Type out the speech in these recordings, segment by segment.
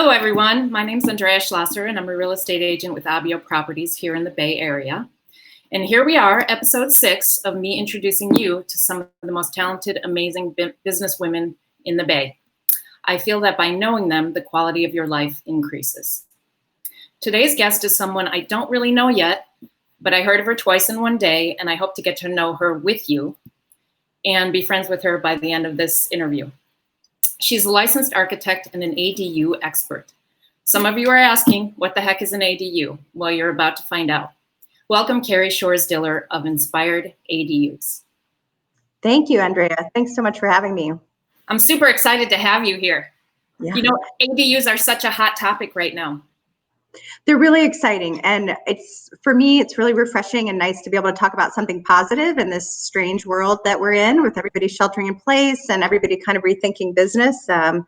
Hello, everyone. My name is Andrea Schlosser, and I'm a real estate agent with Abio Properties here in the Bay Area. And here we are, episode 6 of me introducing you to some of the most talented, amazing business women in the Bay. I feel that by knowing them, the quality of your life increases. Today's guest is someone I don't really know yet, but I heard of her twice in one day, and I hope to get to know her with you and be friends with her by the end of this interview. She's a licensed architect and an ADU expert. Some of you are asking, what the heck is an ADU? Well, you're about to find out. Welcome, Carrie Shores Diller of Inspired ADUs. Thank you, Andrea. Thanks so much for having me. I'm super excited to have you here. Yeah. You know, ADUs are such a hot topic right now. They're really exciting. And for me, it's really refreshing and nice to be able to talk about something positive in this strange world that we're in with everybody sheltering in place and everybody kind of rethinking business. I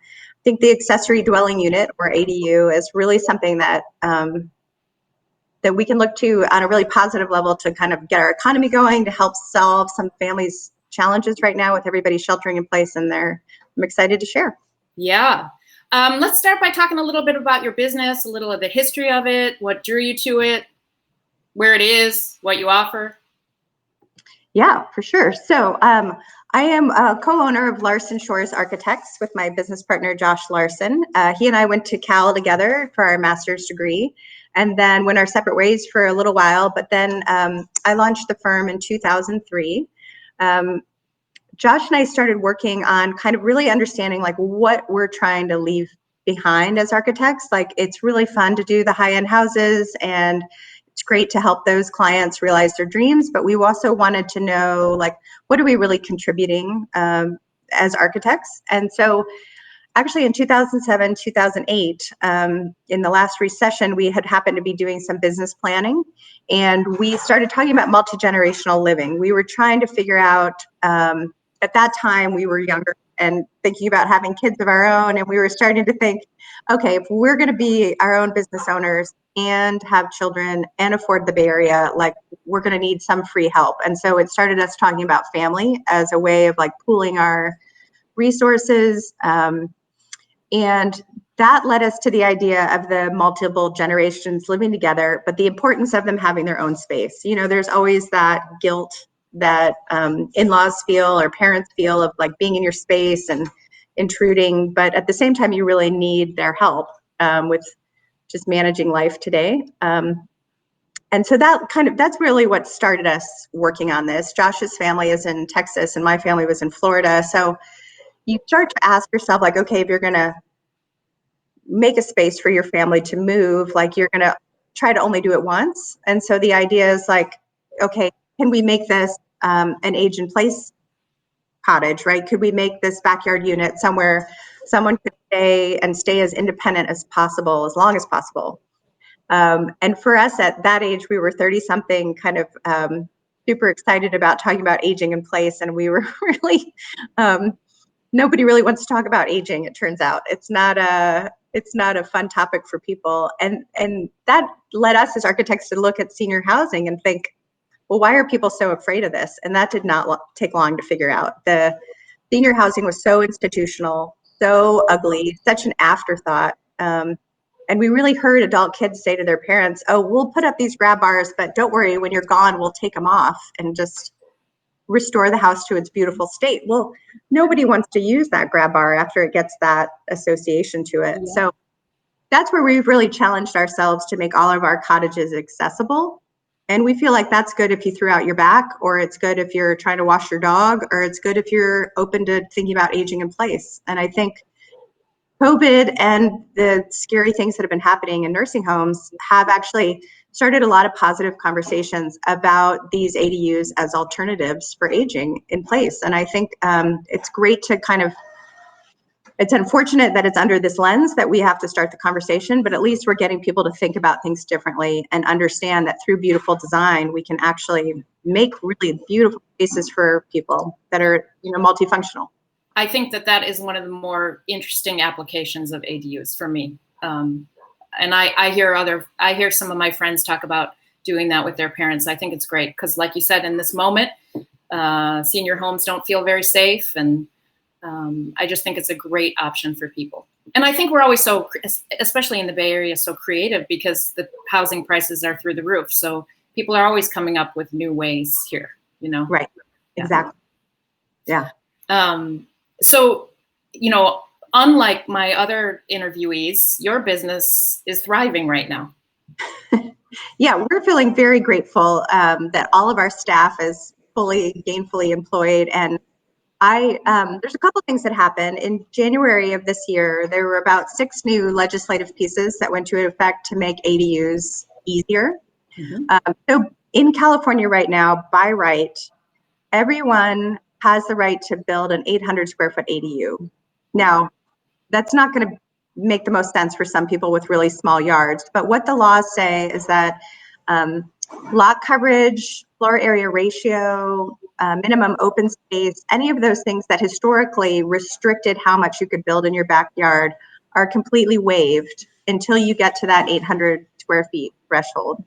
think the Accessory Dwelling Unit, or ADU, is really something that that we can look to on a really positive level to kind of get our economy going, to help solve some families' challenges right now with everybody sheltering in place. And I'm excited to share. Yeah. Let's start by talking a little bit about your business, a little of the history of it, what drew you to it, where it is, what you offer. Yeah, for sure. So I am a co-owner of Larson Shores Architects with my business partner, Josh Larson. He and I went to Cal together for our master's degree and then went our separate ways for a little while. But then I launched the firm in 2003. Josh and I started working on kind of really understanding like what we're trying to leave behind as architects. Like, it's really fun to do the high-end houses and it's great to help those clients realize their dreams, but we also wanted to know, like, what are we really contributing as architects? And so actually in 2007, 2008, in the last recession, we had happened to be doing some business planning and we started talking about multi-generational living. We were trying to figure out, at that time we were younger and thinking about having kids of our own, and we were starting to think, okay, if we're going to be our own business owners and have children and afford the Bay Area, like, we're going to need some free help. And so it started us talking about family as a way of like pooling our resources, and that led us to the idea of the multiple generations living together, but the importance of them having their own space. You know, there's always that guilt that in-laws feel or parents feel of like being in your space and intruding, but at the same time, you really need their help with just managing life today. And so that's really what started us working on this. Josh's family is in Texas and my family was in Florida. So you start to ask yourself, like, okay, if you're going to make a space for your family to move, like, you're going to try to only do it once. And so the idea is like, okay, can we make this an age in place cottage, right? Could we make this backyard unit somewhere someone could stay as independent as possible, as long as possible? And for us at that age, we were 30 something, kind of super excited about talking about aging in place. And we were really, nobody really wants to talk about aging. It turns out it's not a fun topic for people. And that led us as architects to look at senior housing and think, well, why are people so afraid of this? And that did not take long to figure out. The senior housing was so institutional, so ugly, such an afterthought. And we really heard adult kids say to their parents, oh, we'll put up these grab bars, but don't worry, when you're gone, we'll take them off and just restore the house to its beautiful state. Well, nobody wants to use that grab bar after it gets that association to it. Yeah. So that's where we've really challenged ourselves to make all of our cottages accessible. And we feel like that's good if you threw out your back, or it's good if you're trying to wash your dog, or it's good if you're open to thinking about aging in place. And I think COVID and the scary things that have been happening in nursing homes have actually started a lot of positive conversations about these ADUs as alternatives for aging in place. And I think it's great to it's unfortunate that it's under this lens that we have to start the conversation, but at least we're getting people to think about things differently and understand that through beautiful design, we can actually make really beautiful spaces for people that are, multifunctional. I think that is one of the more interesting applications of ADUs for me. And I hear some of my friends talk about doing that with their parents. I think it's great because, like you said, in this moment, senior homes don't feel very safe, and I just think it's a great option for people. And I think we're always so, especially in the Bay Area, so creative because the housing prices are through the roof. So people are always coming up with new ways here, you know? Right. Yeah. Exactly. Yeah. So, you know, unlike my other interviewees, your business is thriving right now. Yeah, we're feeling very grateful that all of our staff is fully gainfully employed. And there's a couple things that happened. In January of this year, there were about 6 new legislative pieces that went into effect to make ADUs easier. So in California right now, by right, everyone has the right to build an 800 square foot ADU. Now, that's not going to make the most sense for some people with really small yards, but what the laws say is that lot coverage, floor area ratio, minimum open space, any of those things that historically restricted how much you could build in your backyard are completely waived until you get to that 800 square feet threshold.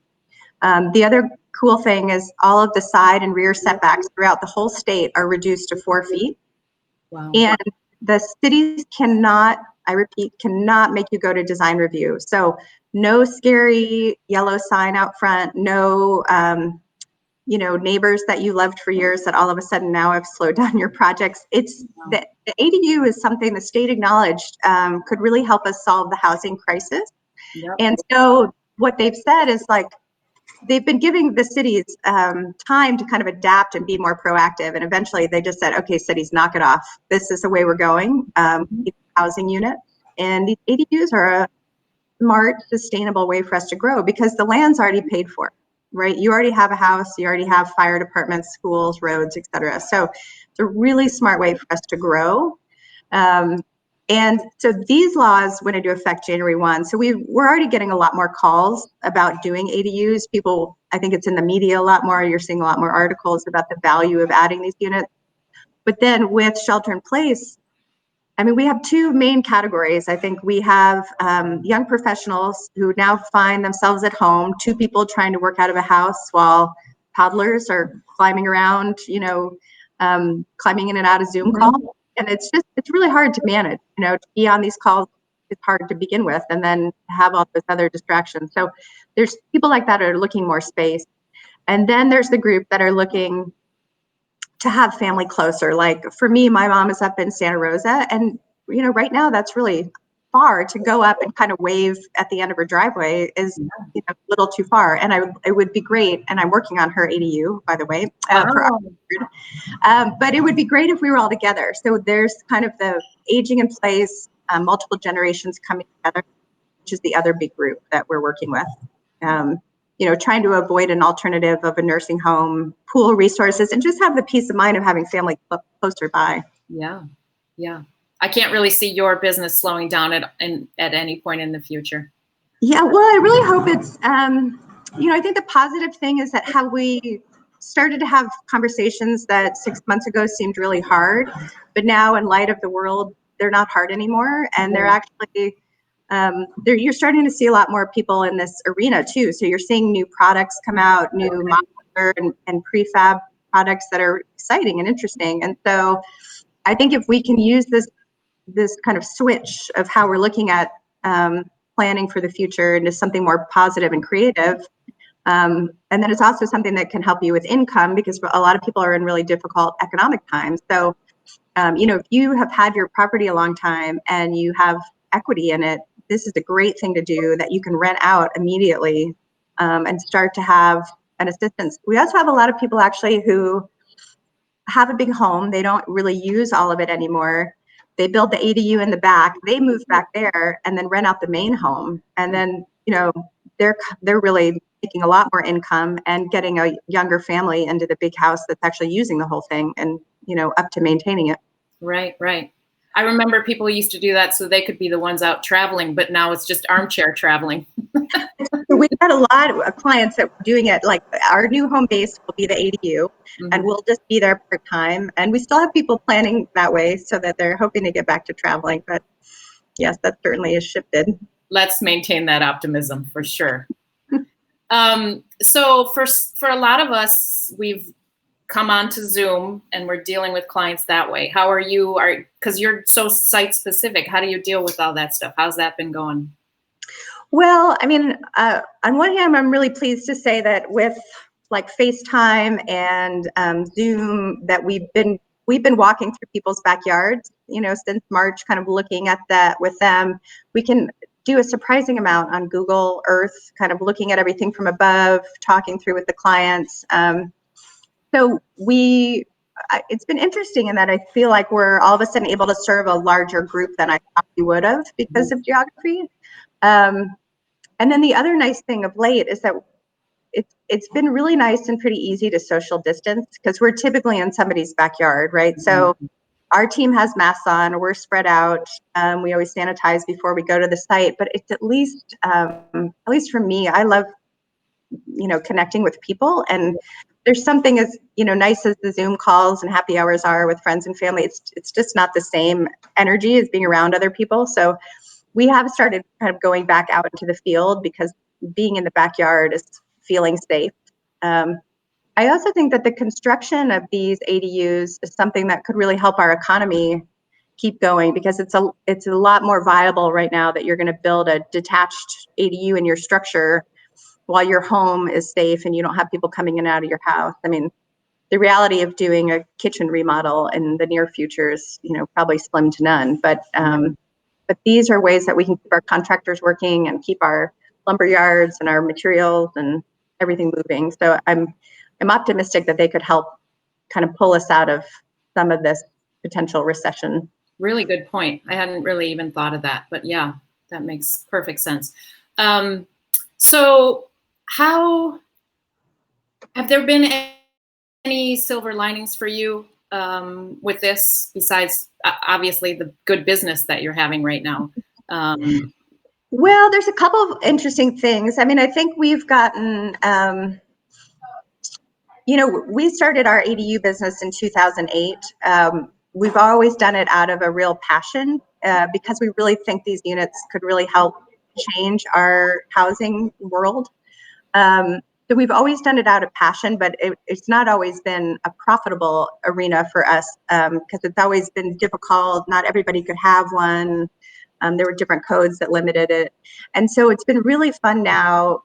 The other cool thing is all of the side and rear setbacks throughout the whole state are reduced to 4 feet. Wow. And the cities cannot, I repeat, cannot make you go to design review. So no scary yellow sign out front, no neighbors that you loved for years that all of a sudden now have slowed down your projects. It's the ADU is something the state acknowledged could really help us solve the housing crisis. Yep. And so what they've said is like, they've been giving the cities time to kind of adapt and be more proactive. And eventually they just said, okay, cities, knock it off. This is the way we're going. Housing unit. And these ADUs are a smart, sustainable way for us to grow because the land's already paid for, right? You already have a house, you already have fire departments, schools, roads, et cetera. So it's a really smart way for us to grow. And so these laws went into effect January 1. So we're already getting a lot more calls about doing ADUs. People, I think it's in the media a lot more. You're seeing a lot more articles about the value of adding these units. But then with shelter in place, I mean, we have 2 main categories. I think we have young professionals who now find themselves at home, 2 people trying to work out of a house while toddlers are climbing around, climbing in and out of Zoom calls. And it's really hard to manage, to be on these calls. It's hard to begin with and then have all those other distractions. So there's people like that are looking more space. And then there's the group that are looking to have family closer. Like for me, my mom is up in Santa Rosa and, right now that's really far to go up and kind of wave at the end of her driveway is a little too far. And it would be great. And I'm working on her ADU, by the way, but it would be great if we were all together. So there's kind of the aging in place, multiple generations coming together, which is the other big group that we're working with. Trying to avoid an alternative of a nursing home, pool resources, and just have the peace of mind of having family closer by. Yeah. I can't really see your business slowing down at any point in the future. Yeah, well, I really hope it's, I think the positive thing is that how we started to have conversations that 6 months ago seemed really hard, but now in light of the world, they're not hard anymore. And they're actually, you're starting to see a lot more people in this arena too. So you're seeing new products come out, new modular and prefab products that are exciting and interesting. And so I think if we can use this kind of switch of how we're looking at planning for the future into something more positive and creative, and then it's also something that can help you with income because a lot of people are in really difficult economic times. So, if you have had your property a long time and you have equity in it, this is a great thing to do that you can rent out immediately and start to have an assistance. We also have a lot of people actually who have a big home. They don't really use all of it anymore. They build the ADU in the back, they move back there and then rent out the main home. And then, they're really making a lot more income and getting a younger family into the big house that's actually using the whole thing and, up to maintaining it. Right. I remember people used to do that so they could be the ones out traveling, but now it's just armchair traveling. We've got a lot of clients that were doing it. Like our new home base will be the ADU and we'll just be there part-time. And we still have people planning that way so that they're hoping to get back to traveling. But yes, that certainly has shifted. Let's maintain that optimism for sure. So for a lot of us, we've come onto Zoom and we're dealing with clients that way. How are you? Because you're so site specific. How do you deal with all that stuff? How's that been going? Well, I mean, on one hand, I'm really pleased to say that with like FaceTime and Zoom, that we've been walking through people's backyards, since March, kind of looking at that with them. We can do a surprising amount on Google Earth, kind of looking at everything from above, talking through with the clients. So it's been interesting in that I feel like we're all of a sudden able to serve a larger group than I thought we would have because of geography. And then the other nice thing of late is that it's been really nice and pretty easy to social distance because we're typically in somebody's backyard, right? So our team has masks on, we're spread out. We always sanitize before we go to the site, but it's at least for me, I love, connecting with people. And there's something as, nice as the Zoom calls and happy hours are with friends and family. It's just not the same energy as being around other people. So we have started kind of going back out into the field because being in the backyard is feeling safe. I also think that the construction of these ADUs is something that could really help our economy keep going because it's a lot more viable right now that you're going to build a detached ADU in your structure while your home is safe and you don't have people coming in and out of your house. I mean, the reality of doing a kitchen remodel in the near future is, probably slim to none. But these are ways that we can keep our contractors working and keep our lumber yards and our materials and everything moving. So I'm optimistic that they could help kind of pull us out of some of this potential recession. Really good point. I hadn't really even thought of that, but yeah, that makes perfect sense. So how have there been any silver linings for you with this besides obviously the good business that you're having right now? Well, there's a couple of interesting things. I mean, I think we've gotten, we started our ADU business in 2008. We've always done it out of a real passion because we really think these units could really help change our housing world. So we've always done it out of passion, but it's not always been a profitable arena for us because it's always been difficult. Not everybody could have one. There were different codes that limited it. And so it's been really fun now.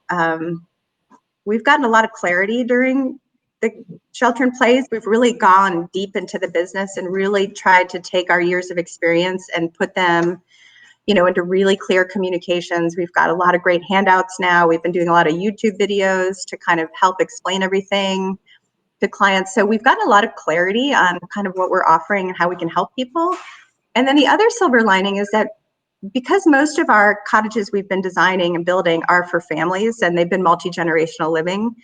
We've gotten a lot of clarity during the shelter in place. We've really gone deep into the business and really tried to take our years of experience and put them into really clear communications. We've got a lot of great handouts now. We've been doing a lot of YouTube videos to kind of help explain everything to clients. So we've gotten a lot of clarity on kind of what we're offering and how we can help people. And then the other silver lining is that because most of our cottages we've been designing and building are for families and they've been multi-generational living,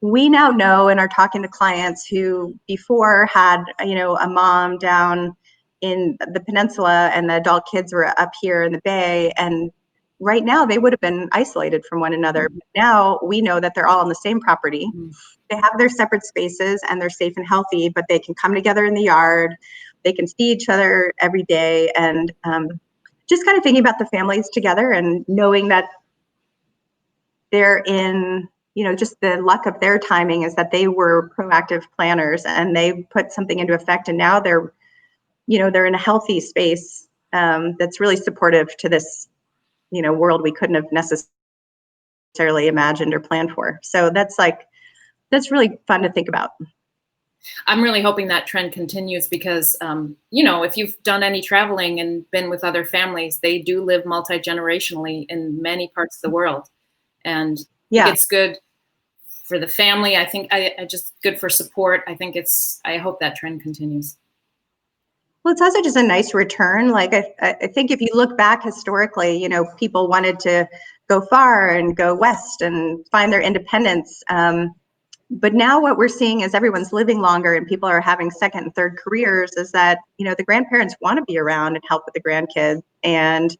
we now know and are talking to clients who before had, a mom down in the peninsula and the adult kids were up here in the Bay, and right now they would have been isolated from one another. But now we know that they're all on the same property. They have their separate spaces and they're safe and healthy, but they can come together in the yard. They can see each other every day, and just kind of thinking about the families together and knowing that they're in, just the luck of their timing is that they were proactive planners and they put something into effect, and now they're in a healthy space that's really supportive to this, world we couldn't have necessarily imagined or planned for. So that's really fun to think about. I'm really hoping that trend continues because, if you've done any traveling and been with other families, they do live multi-generationally in many parts of the world. And it's good for the family. I think I just good for support. I hope that trend continues. Well, it's also just a nice return. Like I think if you look back historically, people wanted to go far and go west and find their independence. But now what we're seeing is everyone's living longer and people are having second and third careers, is that, the grandparents want to be around and help with the grandkids. And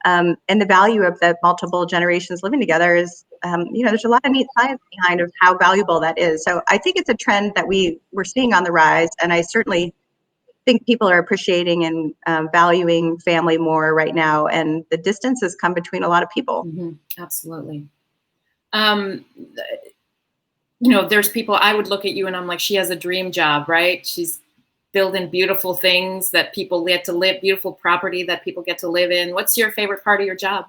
the value of the multiple generations living together is, there's a lot of neat science behind of how valuable that is. So I think it's a trend that we're seeing on the rise. And I certainly think people are appreciating and valuing family more right now. And the distance has come between a lot of people. Mm-hmm. Absolutely. there's people, I would look at you and I'm like, she has a dream job, right? She's building beautiful things that people get to live, beautiful property that people get to live in. What's your favorite part of your job?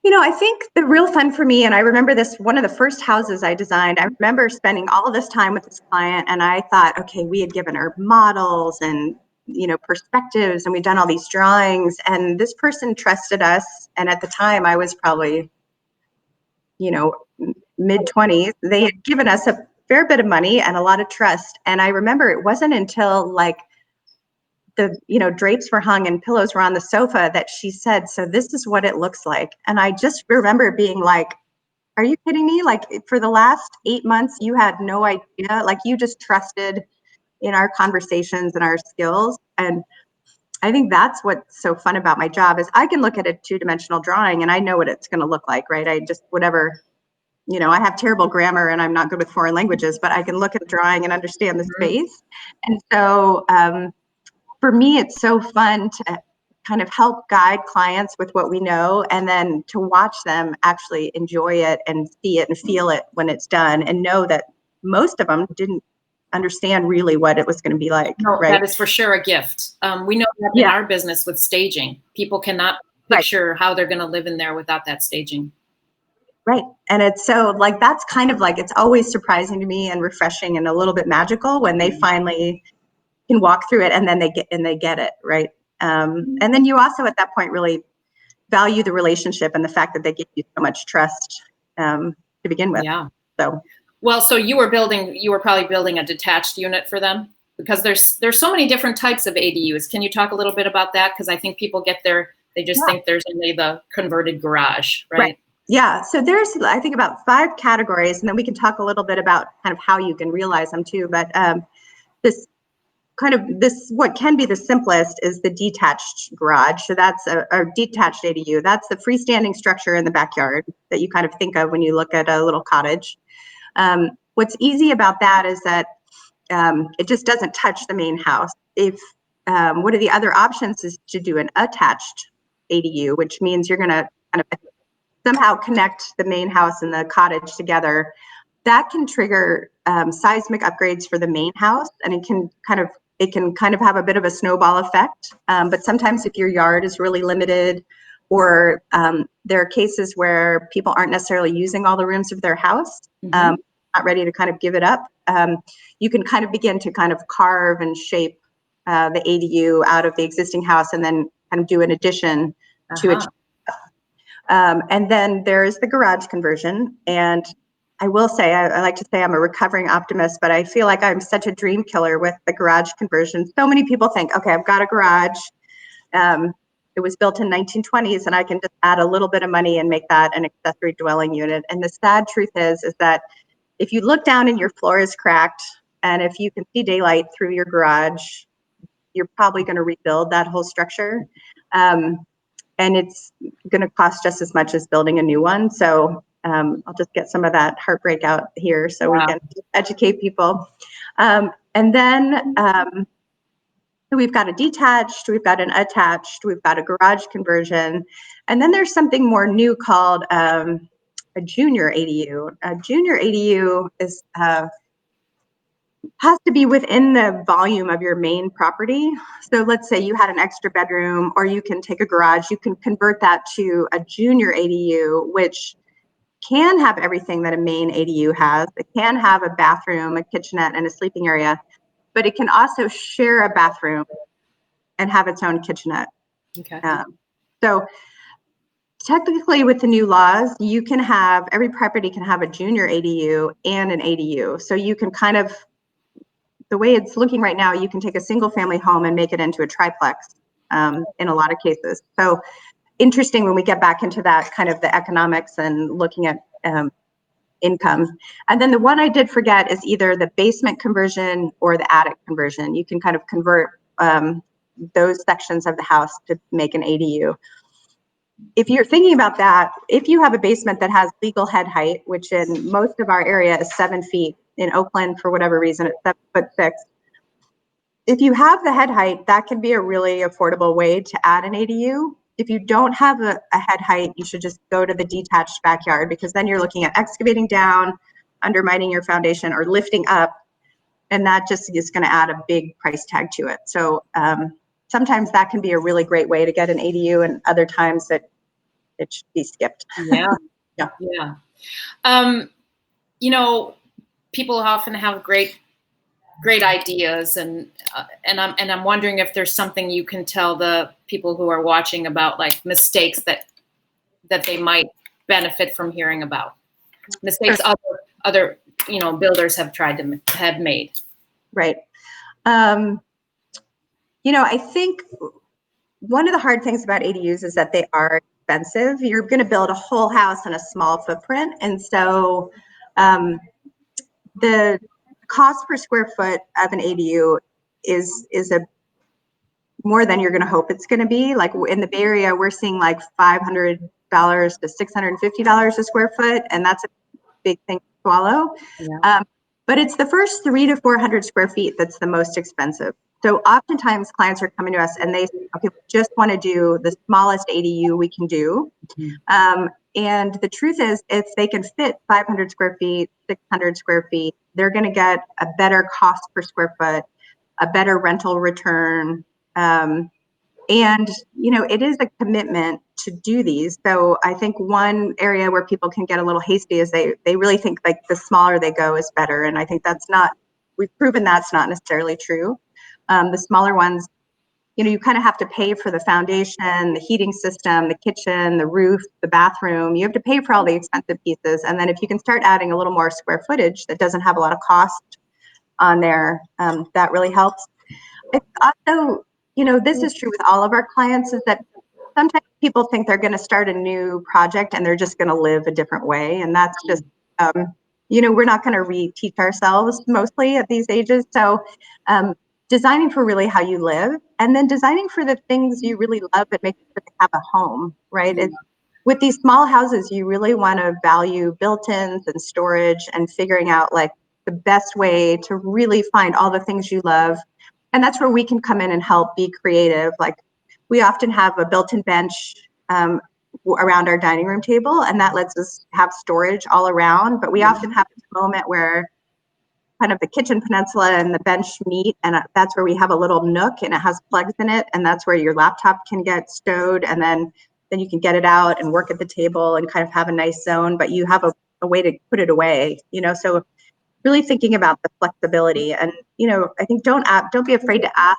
I think the real fun for me, and I remember this, one of the first houses I designed, I remember spending all of this time with this client, and I thought, okay, we had given her models and, perspectives, and we'd done all these drawings, and this person trusted us. And at the time, I was probably, mid-20s. They had given us a fair bit of money and a lot of trust. And I remember it wasn't until like the drapes were hung and pillows were on the sofa that she said, so this is what it looks like. And I just remember being like, are you kidding me? Like, for the last 8 months you had no idea, like you just trusted in our conversations and our skills. And I think that's what's so fun about my job is I can look at a two-dimensional drawing and I know what it's going to look like, right? I just, whatever, I have terrible grammar and I'm not good with foreign languages, but I can look at a drawing and understand the space. And so for me, it's so fun to kind of help guide clients with what we know, and then to watch them actually enjoy it and see it and feel it when it's done, and know that most of them didn't understand really what it was going to be like. No, right? that is for sure a gift. We know that in our business with staging, people cannot picture how they're going to live in there without that staging. Right. And it's so like, that's kind of like, it's always surprising to me and refreshing and a little bit magical when they finally can walk through it and then they get it. Right. And then you also at that point really value the relationship and the fact that they give you so much trust to begin with. Yeah. So, well, so you were probably building a detached unit for them, because there's so many different types of ADUs. Can you talk a little bit about that? Because I think people get there, they just think there's only the converted garage, right? Yeah. So there's, I think, about 5 categories, and then we can talk a little bit about kind of how you can realize them too. But what can be the simplest is the detached garage. So that's a detached ADU. That's the freestanding structure in the backyard that you kind of think of when you look at a little cottage. What's easy about that is that it just doesn't touch the main house. If one of the other options is to do an attached ADU, which means you're going to kind of somehow connect the main house and the cottage together. That can trigger seismic upgrades for the main house, and it can kind of have a bit of a snowball effect. But sometimes if your yard is really limited, or there are cases where people aren't necessarily using all the rooms of their house, not ready to kind of give it up, you can kind of begin to kind of carve and shape the ADU out of the existing house, and then kind of do an addition to it. And then there's the garage conversion. And I will say, I like to say I'm a recovering optimist, but I feel like I'm such a dream killer with the garage conversion. So many people think, okay, I've got a garage. It was built in 1920s, and I can just add a little bit of money and make that an accessory dwelling unit. And the sad truth is that if you look down and your floor is cracked, and if you can see daylight through your garage, you're probably going to rebuild that whole structure. And it's going to cost just as much as building a new one. So I'll just get some of that heartbreak out here so we can educate people. And then we've got a detached, we've got an attached, we've got a garage conversion. And then there's something more new called a junior ADU. A junior ADU is has to be within the volume of your main property. So let's say you had an extra bedroom, or you can take a garage, you can convert that to a junior ADU, which can have everything that a main ADU has. It can have a bathroom, a kitchenette, and a sleeping area, but it can also share a bathroom and have its own kitchenette. Okay. So technically, with the new laws, you can have, every property can have a junior ADU and an ADU. So you can kind of, the way it's looking right now, you can take a single family home and make it into a triplex in a lot of cases. So interesting when we get back into that kind of the economics and looking at income. And then the one I did forget is either the basement conversion or the attic conversion. You can kind of convert those sections of the house to make an ADU. If you're thinking about that, if you have a basement that has legal head height, which in most of our area is 7 feet, in Oakland, for whatever reason, it's 7'6". If you have the head height, that can be a really affordable way to add an ADU. if you don't have a head height, you should just go to the detached backyard, because then you're looking at excavating down, undermining your foundation, or lifting up, and that just is going to add a big price tag to it. So sometimes that can be a really great way to get an ADU, and other times that it should be skipped. Yeah. Yeah. Yeah. You know, people often have great ideas, and I'm wondering if there's something you can tell the people who are watching about, like, mistakes that they might benefit from hearing about, mistakes other builders have made. Right. I think one of the hard things about ADUs is that they are expensive. You're going to build a whole house on a small footprint, and so the cost per square foot of an ADU is a more than you're going to hope it's going to be. Like in the Bay Area, we're seeing like $500 to $650 a square foot, and that's a big thing to swallow. Yeah. But it's the first 300 to 400 square feet that's the most expensive. So oftentimes clients are coming to us and they say, okay, we just want to do the smallest ADU we can do. And the truth is, if they can fit 500 square feet, 600 square feet, they're going to get a better cost per square foot, a better rental return. And, it is a commitment to do these. So I think one area where people can get a little hasty is they really think like the smaller they go is better. And I think we've proven that's not necessarily true. The smaller ones, you kind of have to pay for the foundation, the heating system, the kitchen, the roof, the bathroom. You have to pay for all the expensive pieces. And then if you can start adding a little more square footage that doesn't have a lot of cost on there, that really helps. It's also, this is true with all of our clients, is that sometimes people think they're going to start a new project and they're just going to live a different way. And that's just, we're not going to reteach ourselves mostly at these ages. So designing for really how you live, and then designing for the things you really love that make you have a home, right? With these small houses, you really want to value built-ins and storage and figuring out like the best way to really find all the things you love. And that's where we can come in and help be creative. Like we often have a built-in bench around our dining room table, and that lets us have storage all around. But we often have this moment where kind of the kitchen peninsula and the bench meet, and that's where we have a little nook, and it has plugs in it, and that's where your laptop can get stowed, and then you can get it out and work at the table and kind of have a nice zone, but you have a way to put it away, so really thinking about the flexibility. And I think don't be afraid to ask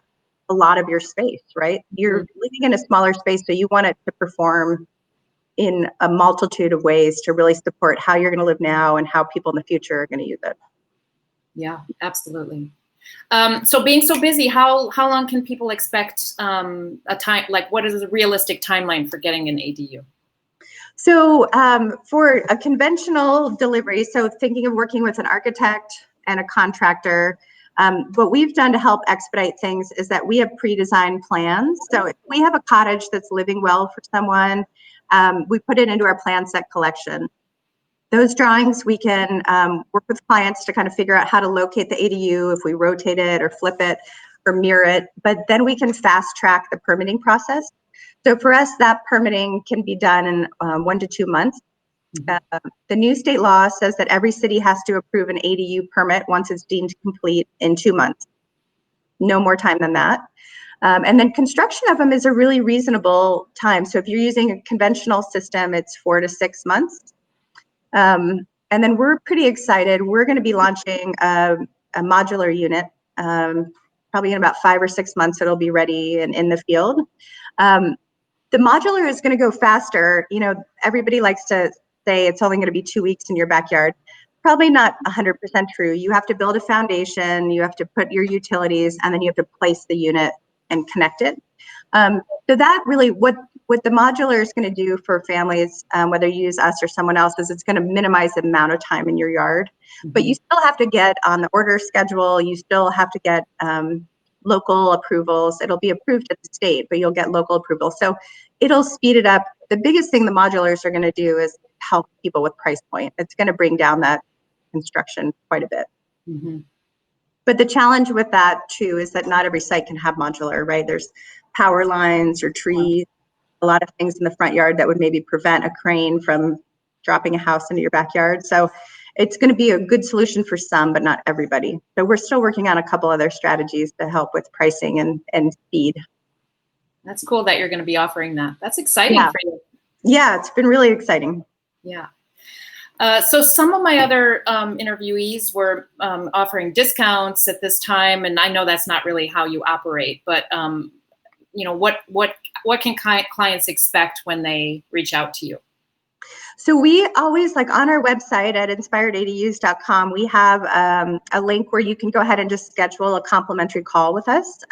a lot of your space, right? You're living in a smaller space, so you want it to perform in a multitude of ways to really support how you're going to live now and how people in the future are going to use it. Yeah, absolutely. So being so busy, how long can people expect a time? Like, what is a realistic timeline for getting an ADU? So for a conventional delivery, so thinking of working with an architect and a contractor, what we've done to help expedite things is that we have pre-designed plans. So if we have a cottage that's living well for someone, we put it into our plan set collection. Those drawings, we can work with clients to kind of figure out how to locate the ADU, if we rotate it or flip it or mirror it, but then we can fast track the permitting process. So for us, that permitting can be done in 1 to 2 months. The new state law says that every city has to approve an ADU permit once it's deemed complete in 2 months. No more time than that. And then construction of them is a really reasonable time. So if you're using a conventional system, it's 4 to 6 months. And then we're pretty excited. We're going to be launching a modular unit. Probably in about 5 or 6 months, it'll be ready and in the field. The modular is going to go faster. Everybody likes to say it's only going to be 2 weeks in your backyard. Probably not 100% true. You have to build a foundation, you have to put your utilities, and then you have to place the unit and connect it. So that really, what the modular is going to do for families, whether you use us or someone else, is it's going to minimize the amount of time in your yard. But you still have to get on the order schedule. You still have to get local approvals. It'll be approved at the state, but you'll get local approval. So it'll speed it up. The biggest thing the modulars are going to do is help people with price point. It's going to bring down that construction quite a bit. But the challenge with that too is that not every site can have modular, right? There's power lines or trees. a lot of things in the front yard that would maybe prevent a crane from dropping a house into your backyard. So it's going to be a good solution for some, but not everybody. So we're still working on a couple other strategies to help with pricing and speed. That's cool that you're going to be offering that. That's exciting for you. Yeah, it's been really exciting. Yeah. So some of my other interviewees were offering discounts at this time, and I know that's not really how you operate, but what can clients expect when they reach out to you? So we always, like on our website at inspiredadus.com, we have a link where you can go ahead and just schedule a complimentary call with us.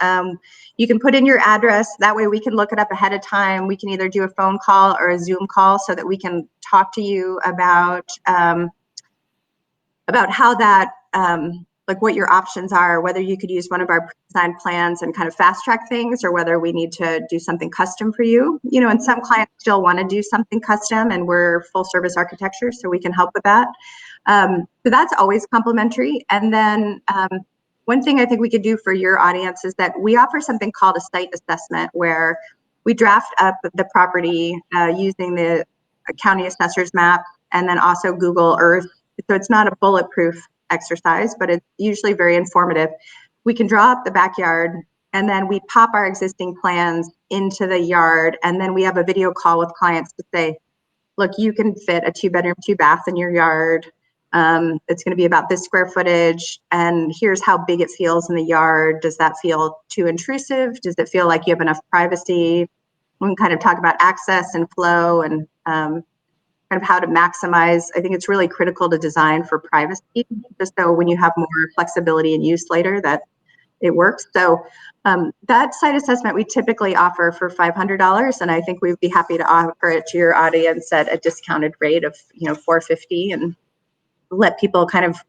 You can put in your address. That way we can look it up ahead of time. We can either do a phone call or a Zoom call so that we can talk to you about how that, like what your options are, whether you could use one of our pre-designed plans and kind of fast track things, or whether we need to do something custom for you. And some clients still want to do something custom, and we're full service architecture, so we can help with that. So that's always complimentary. And then one thing I think we could do for your audience is that we offer something called a site assessment, where we draft up the property using the county assessor's map and then also Google Earth. So it's not a bulletproof exercise, but it's usually very informative. We can draw up the backyard, and then we pop our existing plans into the yard, and then we have a video call with clients to say, look, you can fit a 2-bedroom, 2-bath in your yard. It's going to be about this square footage, and here's how big it feels in the yard. Does that feel too intrusive? Does it feel like you have enough privacy? We can kind of talk about access and flow, and kind of how to maximize. I think it's really critical to design for privacy, just so when you have more flexibility and use later, that it works. So that site assessment we typically offer for $500, and I think we'd be happy to offer it to your audience at a discounted rate of $450, and let people kind of.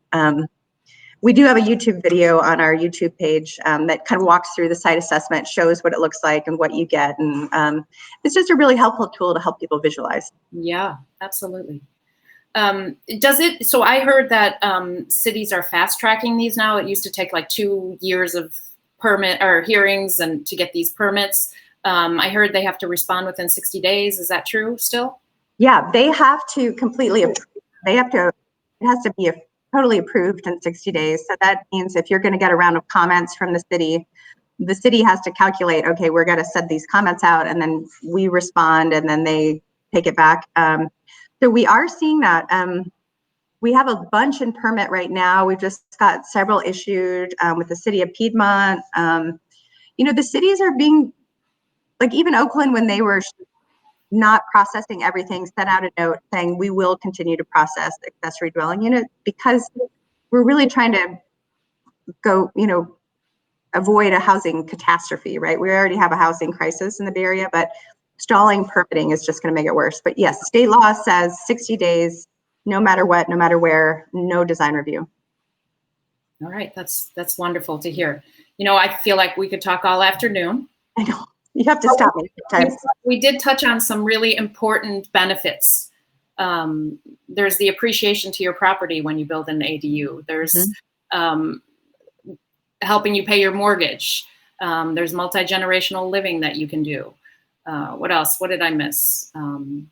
We do have a YouTube video on our YouTube page that kind of walks through the site assessment, shows what it looks like and what you get. And it's just a really helpful tool to help people visualize. Yeah, absolutely. So I heard that cities are fast tracking these now. It used to take like 2 years of permit or hearings and to get these permits. I heard they have to respond within 60 days. Is that true still? Yeah, they have to completely approve. It has to be totally approved in 60 days. So that means if you're going to get a round of comments from the city has to calculate, okay, we're going to send these comments out, and then we respond, and then they take it back. So we are seeing that. We have a bunch in permit right now. We've just got several issued with the city of Piedmont. The cities are being, like even Oakland, when they were not processing everything, sent out a note saying we will continue to process accessory dwelling units, because we're really trying to go, avoid a housing catastrophe, right? We already have a housing crisis in the Bay Area, but stalling permitting is just going to make it worse. But yes, state law says 60 days, no matter what, no matter where, no design review. All right, that's wonderful to hear. I feel like we could talk all afternoon. I know. You have to stop me sometimes. We did touch on some really important benefits. There's the appreciation to your property when you build an ADU. There's helping you pay your mortgage. There's multi-generational living that you can do. What else? What did I miss? Home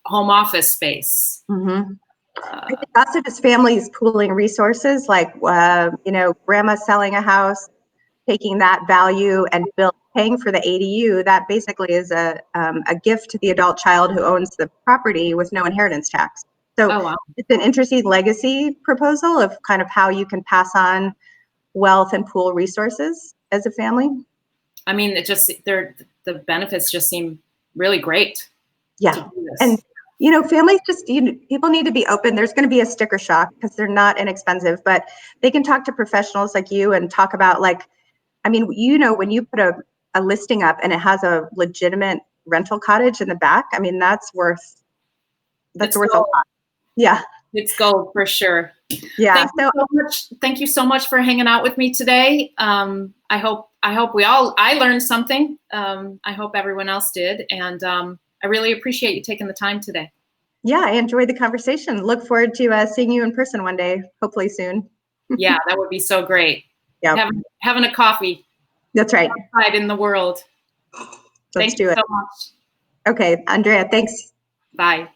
office space. I think also just families pooling resources, like grandma selling a house, taking that value and paying for the ADU. That basically is a gift to the adult child who owns the property with no inheritance tax. So It's an interesting legacy proposal of kind of how you can pass on wealth and pool resources as a family. I mean, the benefits just seem really great. Yeah, and families people need to be open. There's going to be a sticker shock because they're not inexpensive, but they can talk to professionals like you and talk about, like, when you put a listing up and it has a legitimate rental cottage in the back, that's worth a lot. Yeah. It's gold for sure. Yeah. Thank you so much for hanging out with me today. I hope I learned something. I hope everyone else did. And I really appreciate you taking the time today. Yeah, I enjoyed the conversation. Look forward to seeing you in person one day, hopefully soon. Yeah, that would be so great. Yeah. Having a coffee. That's right. Outside in the world. Thank you so much. Okay, Andrea, thanks. Bye.